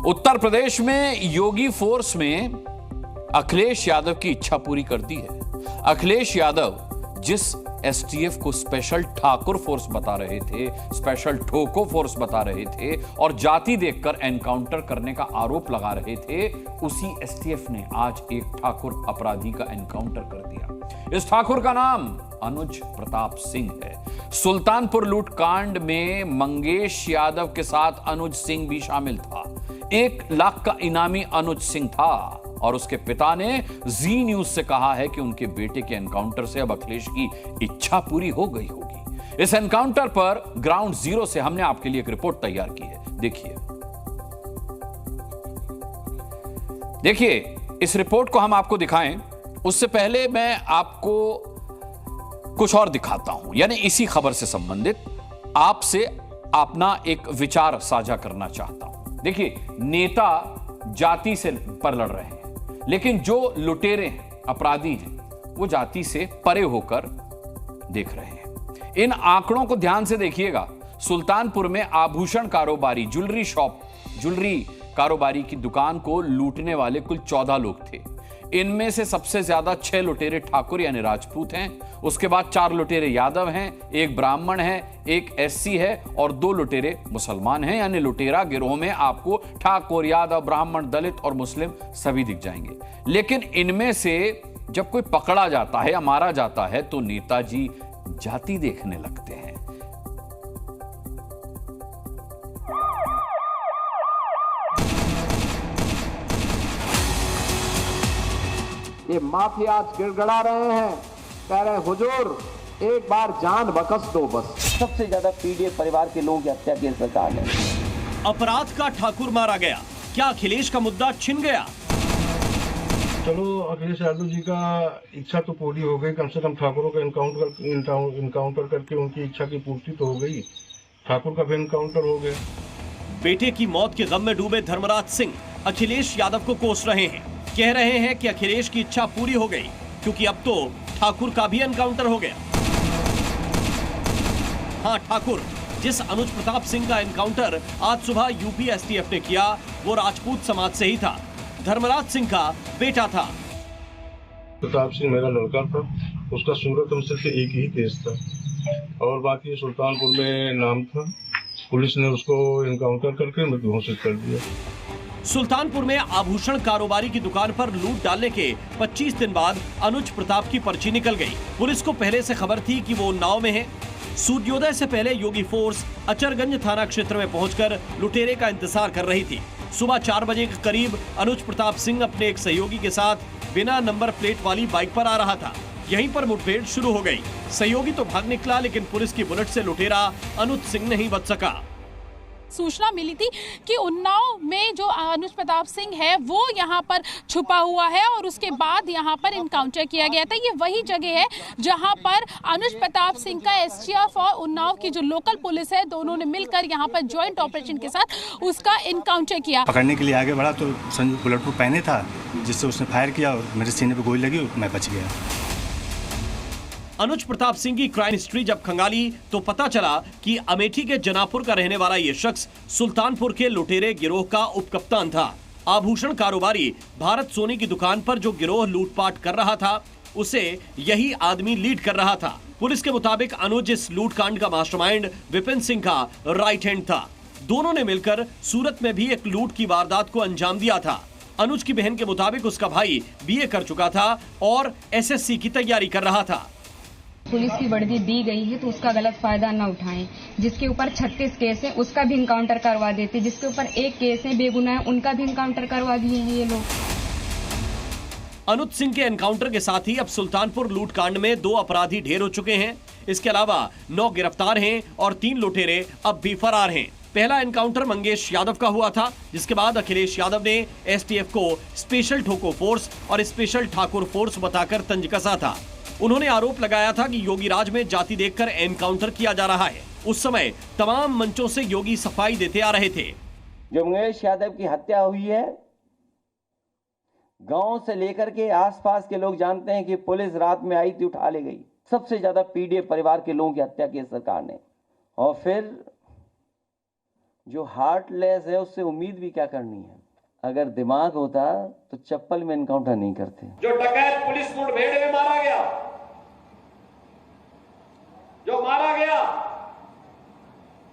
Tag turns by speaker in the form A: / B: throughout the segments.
A: उत्तर प्रदेश में योगी फोर्स में अखिलेश यादव की इच्छा पूरी कर दी है। अखिलेश यादव जिस एसटीएफ को स्पेशल ठाकुर फोर्स बता रहे थे, स्पेशल ठोको फोर्स बता रहे थे और जाति देखकर एनकाउंटर करने का आरोप लगा रहे थे, उसी एसटीएफ ने आज एक ठाकुर अपराधी का एनकाउंटर कर दिया। इस ठाकुर का नाम अनुज प्रताप सिंह है। सुल्तानपुर लूटकांड में मंगेश यादव के साथ अनुज सिंह भी शामिल था। 1 लाख का इनामी अनुज सिंह था और उसके पिता ने जी न्यूज से कहा है कि उनके बेटे के एनकाउंटर से अब अखिलेश की इच्छा पूरी हो गई होगी। इस एनकाउंटर पर ग्राउंड जीरो से हमने आपके लिए एक रिपोर्ट तैयार की है, देखिए इस रिपोर्ट को हम आपको दिखाएं उससे पहले मैं आपको कुछ और दिखाता हूं, यानी इसी खबर से संबंधित आपसे अपना एक विचार साझा करना चाहता हूं। देखिए, नेता जाति से पर लड़ रहे हैं, लेकिन जो लुटेरे हैं, अपराधी हैं, वो जाति से परे होकर देख रहे हैं। इन आंकड़ों को ध्यान से देखिएगा। सुल्तानपुर में आभूषण कारोबारी, ज्वेलरी कारोबारी की दुकान को लूटने वाले कुल 14 लोग थे। इनमें से सबसे ज्यादा 6 लुटेरे ठाकुर यानी राजपूत हैं, उसके बाद 4 लुटेरे यादव हैं, 1 ब्राह्मण है, 1 एससी है और 2 लुटेरे मुसलमान हैं। यानी लुटेरा गिरोह में आपको ठाकुर, यादव, ब्राह्मण, दलित और मुस्लिम सभी दिख जाएंगे। लेकिन इनमें से जब कोई पकड़ा जाता है या मारा जाता है तो नेताजी जाति देखने लगते हैं।
B: ये माफिया गिड़गड़ा रहे हैं, कह रहे हुजूर एक बार जान बख्श दो बस।
C: सबसे ज्यादा पीड़ित परिवार के लोगों की हत्या की सरकार ने।
D: अपराध का ठाकुर मारा गया, क्या अखिलेश का मुद्दा छिन गया?
E: चलो, अखिलेश यादव जी का इच्छा तो पूरी हो गई, कम से कम ठाकुरों का इनकाउंटर करके उनकी इच्छा की पूर्ति तो हो गई। ठाकुर का भी इनकाउंटर हो गया।
D: बेटे की मौत के गम में डूबे धर्मराज सिंह अखिलेश यादव को कोस रहे हैं। कह रहे हैं कि अखिलेश की इच्छा पूरी हो गई क्योंकि अब तो ठाकुर का भी एनकाउंटर हो गया। हाँ, ठाकुर जिस अनुज प्रताप सिंह का एनकाउंटर आज सुबह यूपी एसटीएफ ने किया वो राजपूत समाज से ही था, धर्मराज सिंह का बेटा था।
E: प्रताप सिंह मेरा लड़का था, उसका सूरत में सिर्फ एक ही केस था और बाकी सुल्तानपुर में नाम था। पुलिस ने उसको एनकाउंटर करके मृत्यु घोषित कर दिया।
D: सुल्तानपुर में आभूषण कारोबारी की दुकान पर लूट डालने के 25 दिन बाद अनुज प्रताप की पर्ची निकल गई। पुलिस को पहले से खबर थी कि वो उन्नाव में है। सूर्योदय से पहले योगी फोर्स अचरगंज थाना क्षेत्र में पहुंचकर लुटेरे का इंतजार कर रही थी। सुबह 4 बजे के करीब अनुज प्रताप सिंह अपने एक सहयोगी के साथ बिना नंबर प्लेट वाली बाइक पर आ रहा था। यहीं पर मुठभेड़ शुरू हो गई। सहयोगी तो भाग निकला, लेकिन पुलिस की बुलेट से लुटेरा अनुज सिंह नहीं बच सका।
F: सूचना मिली थी कि उन्नाव में जो अनुज प्रताप सिंह है वो यहाँ पर छुपा हुआ है और उसके बाद यहाँ पर इनकाउंटर किया गया था। ये वही जगह है जहाँ पर अनुज प्रताप सिंह का एसटीएफ और उन्नाव की जो लोकल पुलिस है दोनों ने मिलकर यहाँ पर ज्वाइंट ऑपरेशन के साथ उसका इनकाउंटर किया।
G: पकड़ने के लिए आगे बढ़ा तो संजू बुलेट प्रूफ पहने था, जिससे उसने फायर किया और मेरे सीने पे गोली लगी और मैं बच गया।
D: अनुज प्रताप सिंह की क्राइम हिस्ट्री जब खंगाली तो पता चला कि अमेठी के जनापुर का रहने वाला ये शख्स सुल्तानपुर के लुटेरे गिरोह का उपकप्तान था। आभूषण कारोबारी भारत सोनी की दुकान पर जो गिरोह लूटपाट कर रहा था उसे यही आदमी लीड कर रहा था। पुलिस के मुताबिक अनुज इस लूटकांड का मास्टरमाइंड विपिन सिंह का राइट हैंड था। दोनों ने मिलकर सूरत में भी एक लूट की वारदात को अंजाम दिया था। अनुज की बहन के मुताबिक उसका भाई बीए कर चुका था और एसएससी की तैयारी कर रहा था।
H: पुलिस की वर्दी दी गई है तो उसका गलत फायदा न उठाएं। जिसके ऊपर 36 केस है उसका भी इनकाउंटर करवा देते, जिसके ऊपर 1 केस है बेगुनाह उनका भी इनकाउंटर करवा दिए हैं ये लोग।
D: अनुज सिंह के एनकाउंटर के साथ ही अब सुल्तानपुर लूटकांड में 2 अपराधी ढेर हो चुके हैं। इसके अलावा 9 गिरफ्तार हैं और 3 लुटेरे अब भी फरार हैं। पहला एनकाउंटर मंगेश यादव का हुआ था, जिसके बाद अखिलेश यादव ने एसटीएफ को स्पेशल ठोको फोर्स और स्पेशल ठाकुर फोर्स बताकर तंज कसा था। उन्होंने आरोप लगाया था कि योगी राज में जाति देखकर एनकाउंटर किया जा रहा है। उस समय तमाम मंचों से योगी सफाई देते आ रहे थे।
C: जो मंगेश यादव की हत्या हुई है, गांव से लेकर के आसपास के लोग जानते हैं कि पुलिस रात में आई थी, उठा ले गई। सबसे ज्यादा पीड़ित परिवार के लोगों की हत्या की सरकार ने। और फिर जो हार्टलेस है उससे उम्मीद भी क्या करनी है। अगर दिमाग होता तो चप्पल में एनकाउंटर नहीं करते।
B: जो डकैत पुलिस मुठभेड़ में मारा गया,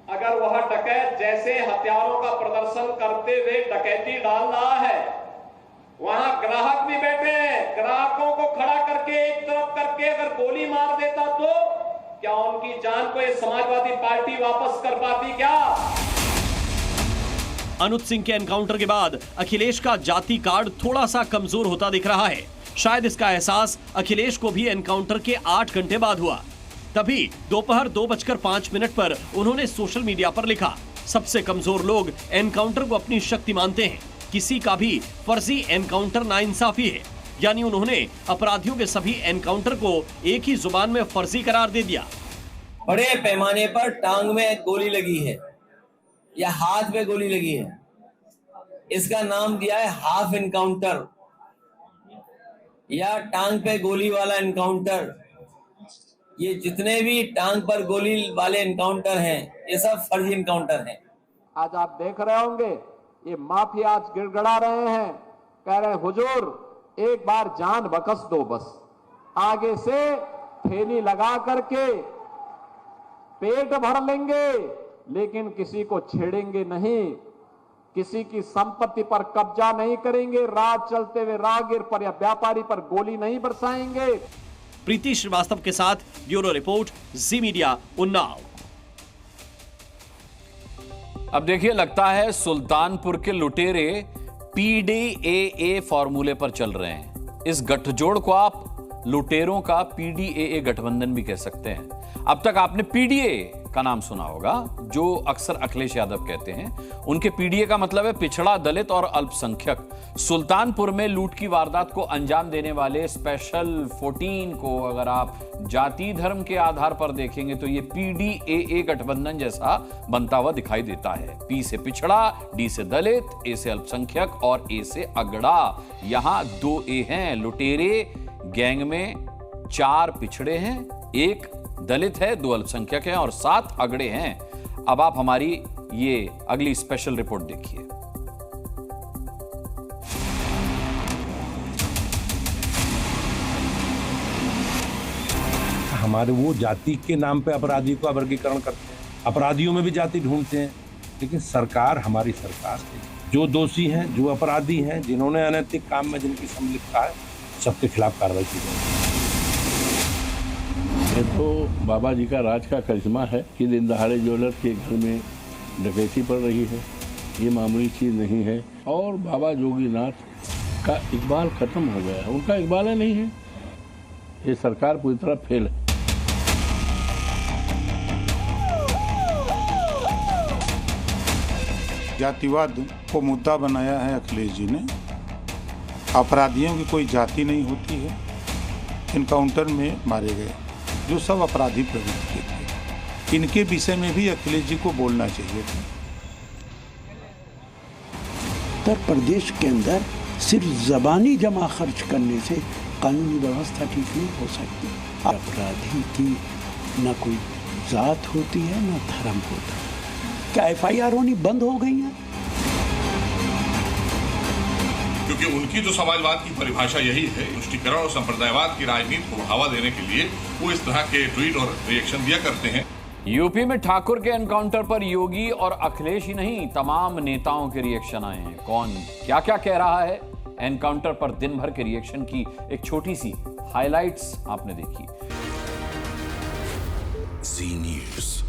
B: अगर वह डकैत जैसे हथियारों का प्रदर्शन करते हुए डकैती डाल रहा है, वहां ग्राहक भी बैठे हैं, ग्राहकों को खड़ा करके एक तरफ करके अगर गोली मार देता तो क्या उनकी जान को ये समाजवादी पार्टी वापस कर पाती क्या?
D: अनुज सिंह के एनकाउंटर के बाद अखिलेश का जाति कार्ड थोड़ा सा कमजोर होता दिख रहा है। शायद इसका एहसास अखिलेश को भी एनकाउंटर के 8 घंटे बाद हुआ। तभी दोपहर 2:05 पर उन्होंने सोशल मीडिया पर लिखा, सबसे कमजोर लोग एनकाउंटर को अपनी शक्ति मानते हैं, किसी का भी फर्जी एनकाउंटर नाइंसाफी है। यानी उन्होंने अपराधियों के सभी एनकाउंटर को एक ही जुबान में फर्जी करार दे दिया।
C: बड़े पैमाने पर टांग में गोली लगी है या हाथ में गोली लगी है, इसका नाम दिया है हाफ एनकाउंटर या टांग पे गोली वाला एनकाउंटर। ये जितने भी टांग पर गोली वाले एनकाउंटर हैं, ये सब फर्जी एनकाउंटर हैं।
B: आज आप देख रहे होंगे ये माफिया आज गिड़गड़ा रहे हैं, कह रहे हुजूर एक बार जान बख्श दो बस। आगे से थैली लगा करके पेट भर लेंगे, लेकिन किसी को छेड़ेंगे नहीं, किसी की संपत्ति पर कब्जा नहीं करेंगे, राह चलते हुए राहगीर पर या व्यापारी पर गोली नहीं बरसाएंगे।
D: प्रीति श्रीवास्तव के साथ ब्यूरो रिपोर्ट, जी मीडिया, उन्नाव।
A: अब देखिए, लगता है सुल्तानपुर के लुटेरे PDAA फॉर्मूले पर चल रहे हैं। इस गठजोड़ को आप लुटेरों का PDAA गठबंधन भी कह सकते हैं। अब तक आपने PDA का नाम सुना होगा, जो अक्सर अखिलेश यादव कहते हैं। उनके PDA का मतलब है पिछड़ा, दलित और अल्पसंख्यक। सुल्तानपुर में लूट की वारदात को अंजाम देने वाले स्पेशल 14 को अगर आप जाति धर्म के आधार पर देखेंगे तो ये PDAA गठबंधन जैसा बनता हुआ दिखाई देता है। P से पिछड़ा, D से दलित, A से अल्पसंख्यक और A से अगड़ा। यहां 2 A हैं। लुटेरे गैंग में 4 पिछड़े हैं, 1 दलित है, 2 अल्पसंख्यक हैं और 7 अगड़े हैं। अब आप हमारी ये अगली स्पेशल रिपोर्ट देखिए।
I: हमारे वो जाति के नाम पे अपराधी का वर्गीकरण करते हैं, अपराधियों में भी जाति ढूंढते हैं। लेकिन सरकार, हमारी सरकार जो दोषी हैं, जो अपराधी हैं, जिन्होंने अनैतिक काम में जिनकी संलिप्तता है, सबके खिलाफ कार्रवाई की जाए।
E: ये तो बाबा जी का राज का करिश्मा है कि दिन दहाड़े ज्वेलर के घर में डकैती पड़ रही है, ये मामूली चीज नहीं है। और बाबा जोगीनाथ का इकबाल खत्म हो गया है, उनका इकबाल नहीं है। ये सरकार पूरी तरह फेल है।
J: जातिवाद को मुद्दा बनाया है अखिलेश जी ने। अपराधियों की कोई जाति नहीं होती है। इनकाउंटर में मारे गए जो सब अपराधी प्रवृत्ति के थे, इनके विषय में भी अखिलेश जी को बोलना चाहिए था।
K: उत्तर प्रदेश के अंदर सिर्फ जबानी जमा खर्च करने से कानूनी व्यवस्था ठीक नहीं हो सकती। अपराधी की न कोई जात होती है न धर्म होता है। क्या FIR होनी बंद हो गई है?
L: क्योंकि उनकी जो समाजवाद की परिभाषा यही है, तुष्टीकरण और संप्रदायवाद की राजनीति को बढ़ावा देने के लिए वो इस तरह के ट्वीट और रिएक्शन दिया करते हैं।
A: यूपी में ठाकुर के एनकाउंटर पर योगी और अखिलेश ही नहीं, तमाम नेताओं के रिएक्शन आए हैं। कौन क्या क्या कह रहा है, एनकाउंटर पर दिन भर के रिएक्शन की एक छोटी सी हाइलाइट्स आपने देखी।
M: जी न्यूज़।